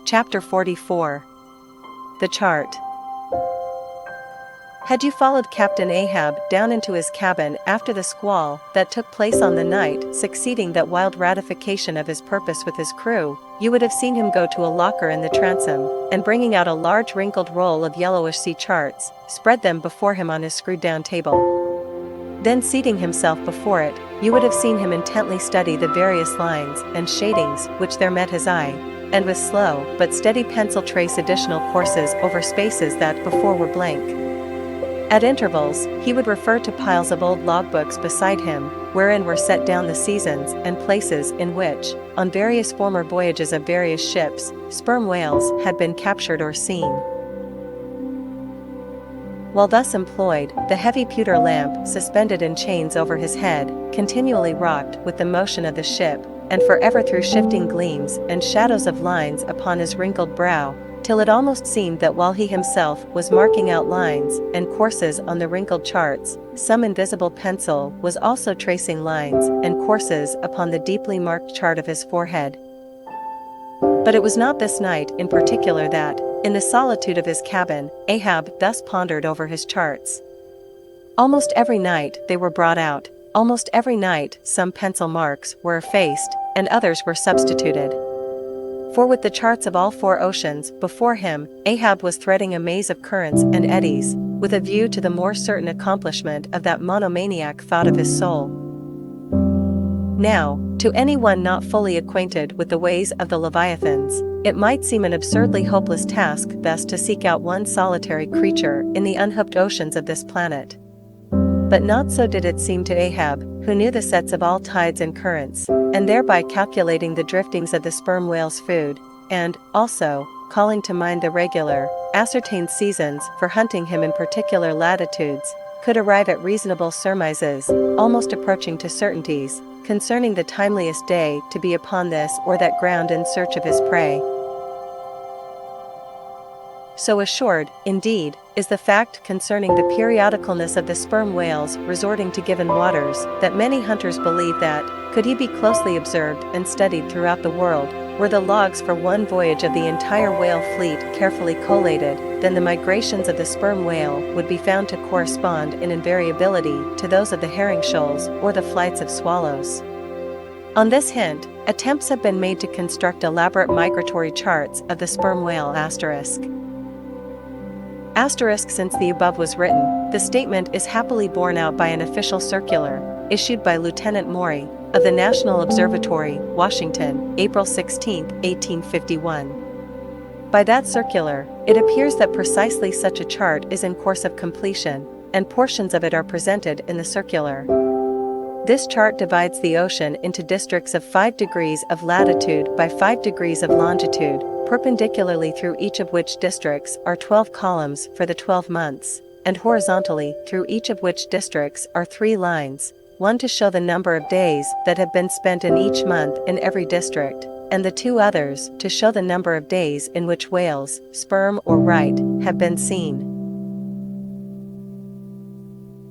Chapter 44. The Chart. Had you followed Captain Ahab down into his cabin after the squall that took place on the night succeeding that wild ratification of his purpose with his crew, you would have seen him go to a locker in the transom, and bringing out a large wrinkled roll of yellowish sea charts, spread them before him on his screwed-down table. Then seating himself before it, you would have seen him intently study the various lines and shadings which there met his eye, and with slow but steady pencil trace additional courses over spaces that before were blank. At intervals, he would refer to piles of old logbooks beside him, wherein were set down the seasons and places in which, on various former voyages of various ships, sperm whales had been captured or seen. While thus employed, the heavy pewter lamp suspended in chains over his head continually rocked with the motion of the ship, and forever threw shifting gleams and shadows of lines upon his wrinkled brow, till it almost seemed that while he himself was marking out lines and courses on the wrinkled charts, some invisible pencil was also tracing lines and courses upon the deeply marked chart of his forehead. But it was not this night in particular that, in the solitude of his cabin, Ahab thus pondered over his charts. Almost every night they were brought out, almost every night some pencil marks were effaced, and others were substituted. For with the charts of all four oceans before him, Ahab was threading a maze of currents and eddies, with a view to the more certain accomplishment of that monomaniac thought of his soul. Now, to anyone not fully acquainted with the ways of the Leviathans, it might seem an absurdly hopeless task thus to seek out one solitary creature in the unhooked oceans of this planet. But not so did it seem to Ahab, who knew the sets of all tides and currents, and thereby calculating the driftings of the sperm whale's food, and, also, calling to mind the regular, ascertained seasons for hunting him in particular latitudes, could arrive at reasonable surmises, almost approaching to certainties, concerning the timeliest day to be upon this or that ground in search of his prey. So assured, indeed, is the fact concerning the periodicalness of the sperm whales resorting to given waters, that many hunters believe that, could he be closely observed and studied throughout the world, were the logs for one voyage of the entire whale fleet carefully collated, then the migrations of the sperm whale would be found to correspond in invariability to those of the herring shoals or the flights of swallows. On this hint, attempts have been made to construct elaborate migratory charts of the sperm whale asterisk. Since the above was written, the statement is happily borne out by an official circular, issued by Lieutenant Maury, of the National Observatory, Washington, April 16, 1851. By that circular, it appears that precisely such a chart is in course of completion, and portions of it are presented in the circular. This chart divides the ocean into districts of 5 degrees of latitude by 5 degrees of longitude, perpendicularly through each of which districts are 12 columns for the 12 months, and horizontally through each of which districts are 3 lines, one to show the number of days that have been spent in each month in every district, and the 2 others to show the number of days in which whales, sperm or right, have been seen.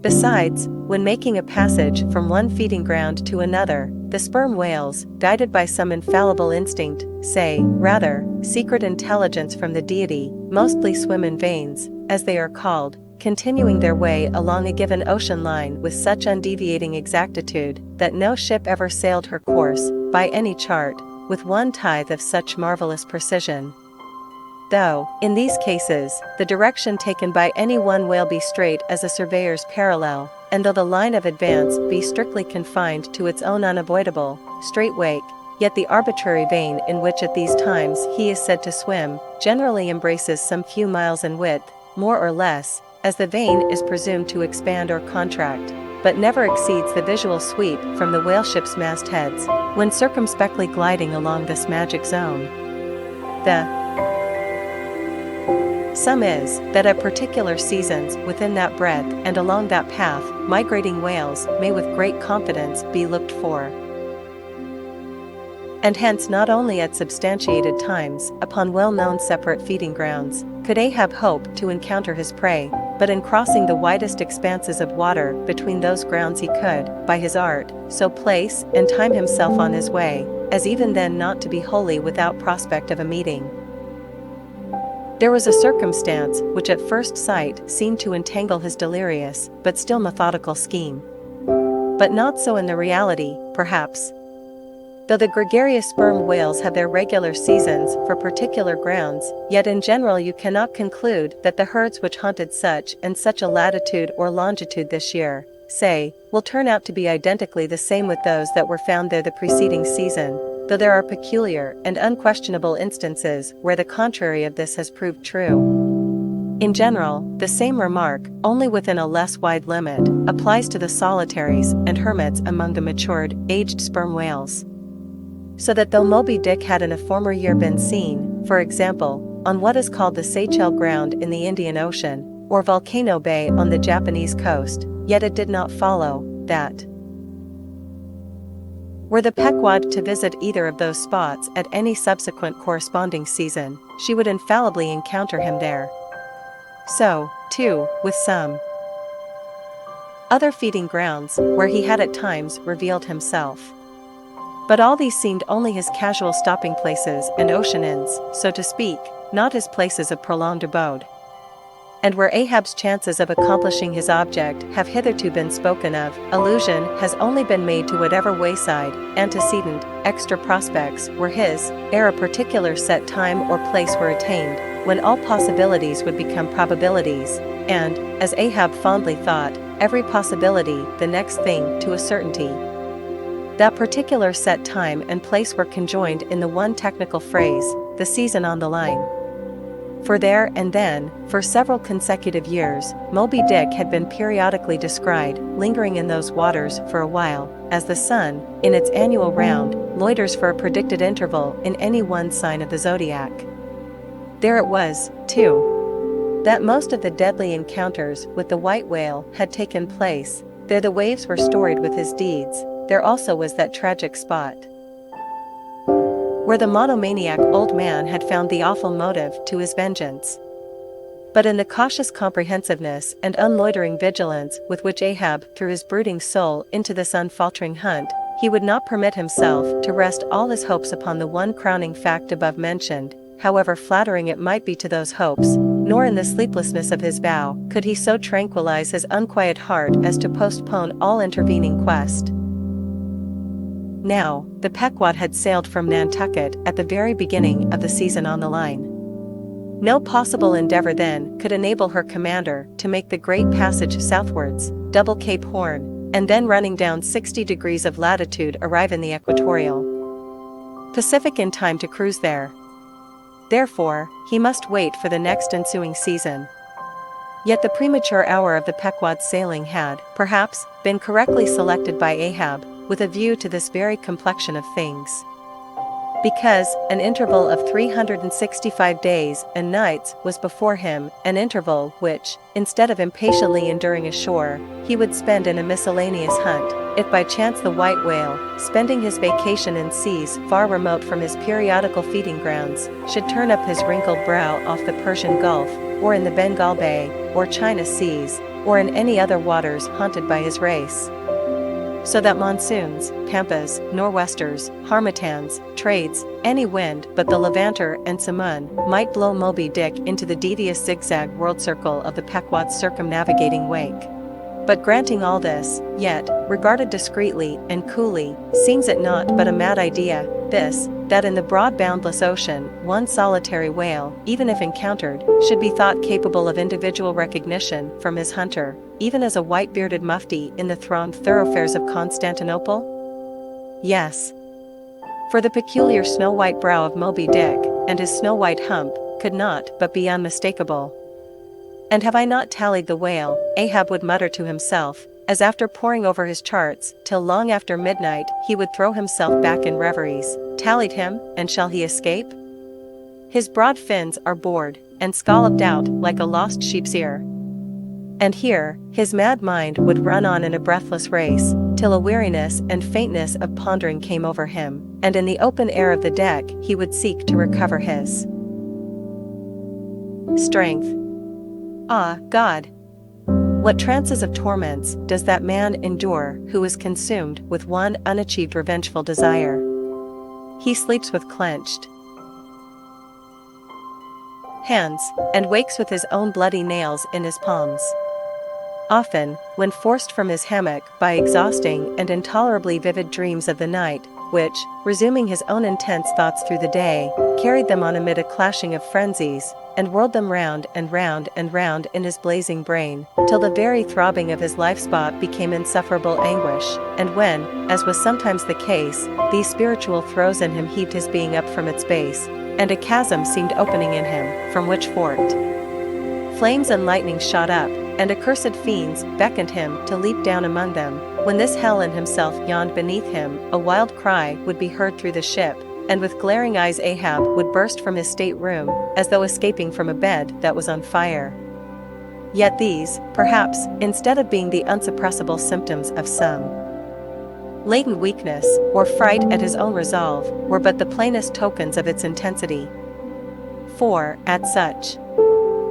Besides, when making a passage from one feeding ground to another, the sperm whales, guided by some infallible instinct, say, rather, secret intelligence from the deity, mostly swim in veins, as they are called, continuing their way along a given ocean line with such undeviating exactitude that no ship ever sailed her course, by any chart, with 1/10 of such marvelous precision. Though, in these cases, the direction taken by any one whale be straight as a surveyor's parallel, and though the line of advance be strictly confined to its own unavoidable, straight wake, yet the arbitrary vein in which at these times he is said to swim, generally embraces some few miles in width, more or less, as the vein is presumed to expand or contract, but never exceeds the visual sweep from the whaleship's mastheads, when circumspectly gliding along this magic zone. The sum is, that at particular seasons within that breadth and along that path, migrating whales may with great confidence be looked for. And hence not only at substantiated times, upon well-known separate feeding grounds, could Ahab hope to encounter his prey, but in crossing the widest expanses of water between those grounds he could, by his art, so place and time himself on his way, as even then not to be wholly without prospect of a meeting. There was a circumstance which at first sight seemed to entangle his delirious but still methodical scheme. But not so in the reality, perhaps. Though the gregarious sperm whales have their regular seasons for particular grounds, yet in general you cannot conclude that the herds which haunted such and such a latitude or longitude this year, say, will turn out to be identically the same with those that were found there the preceding season, though there are peculiar and unquestionable instances where the contrary of this has proved true. In general, the same remark, only within a less wide limit, applies to the solitaries and hermits among the matured, aged sperm whales. So that though Moby-Dick had in a former year been seen, for example, on what is called the Seychelles ground in the Indian Ocean, or Volcano Bay on the Japanese coast, yet it did not follow that, were the Pequod to visit either of those spots at any subsequent corresponding season, she would infallibly encounter him there. So, too, with some other feeding grounds, where he had at times revealed himself. But all these seemed only his casual stopping places and ocean inns, so to speak, not his places of prolonged abode. And where Ahab's chances of accomplishing his object have hitherto been spoken of, allusion has only been made to whatever wayside, antecedent, extra prospects were his, ere a particular set time or place were attained, when all possibilities would become probabilities, and, as Ahab fondly thought, every possibility the next thing to a certainty. That particular set time and place were conjoined in the one technical phrase, the season on the line. For there and then, for several consecutive years, Moby-Dick had been periodically descried, lingering in those waters for a while, as the sun, in its annual round, loiters for a predicted interval in any one sign of the zodiac. There it was, too, that most of the deadly encounters with the white whale had taken place. There the waves were storied with his deeds. There also was that tragic spot where the monomaniac old man had found the awful motive to his vengeance. But in the cautious comprehensiveness and unloitering vigilance with which Ahab threw his brooding soul into this unfaltering hunt, he would not permit himself to rest all his hopes upon the one crowning fact above mentioned, however flattering it might be to those hopes, nor in the sleeplessness of his vow could he so tranquilize his unquiet heart as to postpone all intervening quest. Now, the Pequod had sailed from Nantucket at the very beginning of the season on the line. No possible endeavor then could enable her commander to make the great passage southwards, double Cape Horn, and then running down 60 degrees of latitude arrive in the equatorial Pacific in time to cruise there. Therefore, he must wait for the next ensuing season. Yet the premature hour of the Pequod's sailing had, perhaps, been correctly selected by Ahab, with a view to this very complexion of things. Because an interval of 365 days and nights was before him, an interval which, instead of impatiently enduring ashore, he would spend in a miscellaneous hunt, if by chance the white whale, spending his vacation in seas far remote from his periodical feeding grounds, should turn up his wrinkled brow off the Persian Gulf, or in the Bengal Bay, or China Seas, or in any other waters haunted by his race. So that monsoons, pampas, nor'westers, harmattans, trades, any wind but the Levanter and Simoon might blow Moby-Dick into the devious zigzag world circle of the Pequod's circumnavigating wake. But granting all this, yet, regarded discreetly and coolly, seems it not but a mad idea, this, that in the broad boundless ocean, one solitary whale, even if encountered, should be thought capable of individual recognition from his hunter, even as a white-bearded mufti in the thronged thoroughfares of Constantinople? Yes. For the peculiar snow-white brow of Moby-Dick, and his snow-white hump, could not but be unmistakable. And have I not tallied the whale, Ahab would mutter to himself, as after poring over his charts, till long after midnight he would throw himself back in reveries, tallied him, and shall he escape? His broad fins are bored, and scalloped out like a lost sheep's ear. And here, his mad mind would run on in a breathless race, till a weariness and faintness of pondering came over him, and in the open air of the deck he would seek to recover his strength. Ah, God! What trances of torments does that man endure who is consumed with one unachieved revengeful desire? He sleeps with clenched hands, and wakes with his own bloody nails in his palms. Often, when forced from his hammock by exhausting and intolerably vivid dreams of the night, which, resuming his own intense thoughts through the day, carried them on amid a clashing of frenzies, and whirled them round and round and round in his blazing brain, till the very throbbing of his life-spot became insufferable anguish, and when, as was sometimes the case, these spiritual throes in him heaved his being up from its base, and a chasm seemed opening in him, from which forked flames and lightning shot up, and accursed fiends beckoned him to leap down among them. When this hell in himself yawned beneath him, a wild cry would be heard through the ship, and with glaring eyes Ahab would burst from his stateroom, as though escaping from a bed that was on fire. Yet these, perhaps, instead of being the unsuppressible symptoms of some latent weakness, or fright at his own resolve, were but the plainest tokens of its intensity. For, at such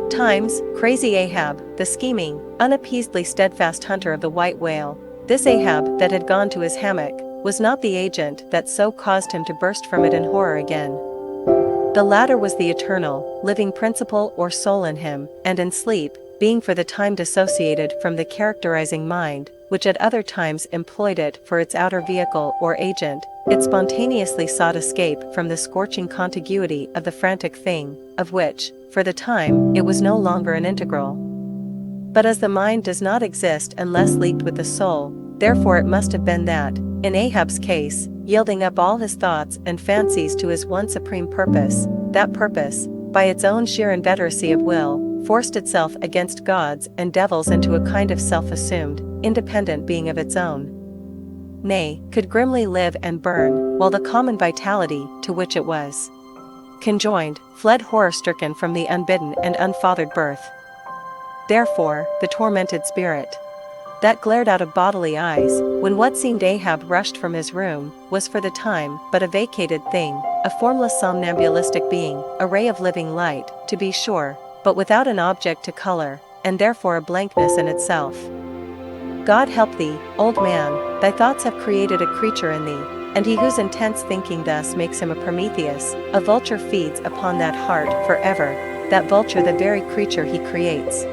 times, crazy Ahab, the scheming, unappeasedly steadfast hunter of the white whale, this Ahab that had gone to his hammock, was not the agent that so caused him to burst from it in horror again. The latter was the eternal, living principle or soul in him, and in sleep, being for the time dissociated from the characterizing mind, which at other times employed it for its outer vehicle or agent, it spontaneously sought escape from the scorching contiguity of the frantic thing, of which, for the time, it was no longer an integral. But as the mind does not exist unless leagued with the soul, therefore it must have been that, in Ahab's case, yielding up all his thoughts and fancies to his one supreme purpose, that purpose, by its own sheer inveteracy of will, forced itself against gods and devils into a kind of self-assumed, independent being of its own. Nay, could grimly live and burn, while the common vitality, to which it was conjoined, fled horror-stricken from the unbidden and unfathered birth. Therefore, the tormented spirit that glared out of bodily eyes, when what seemed Ahab rushed from his room, was for the time but a vacated thing, a formless somnambulistic being, a ray of living light, to be sure, but without an object to color, and therefore a blankness in itself. God help thee, old man, thy thoughts have created a creature in thee, and he whose intense thinking thus makes him a Prometheus, a vulture feeds upon that heart forever, that vulture the very creature he creates.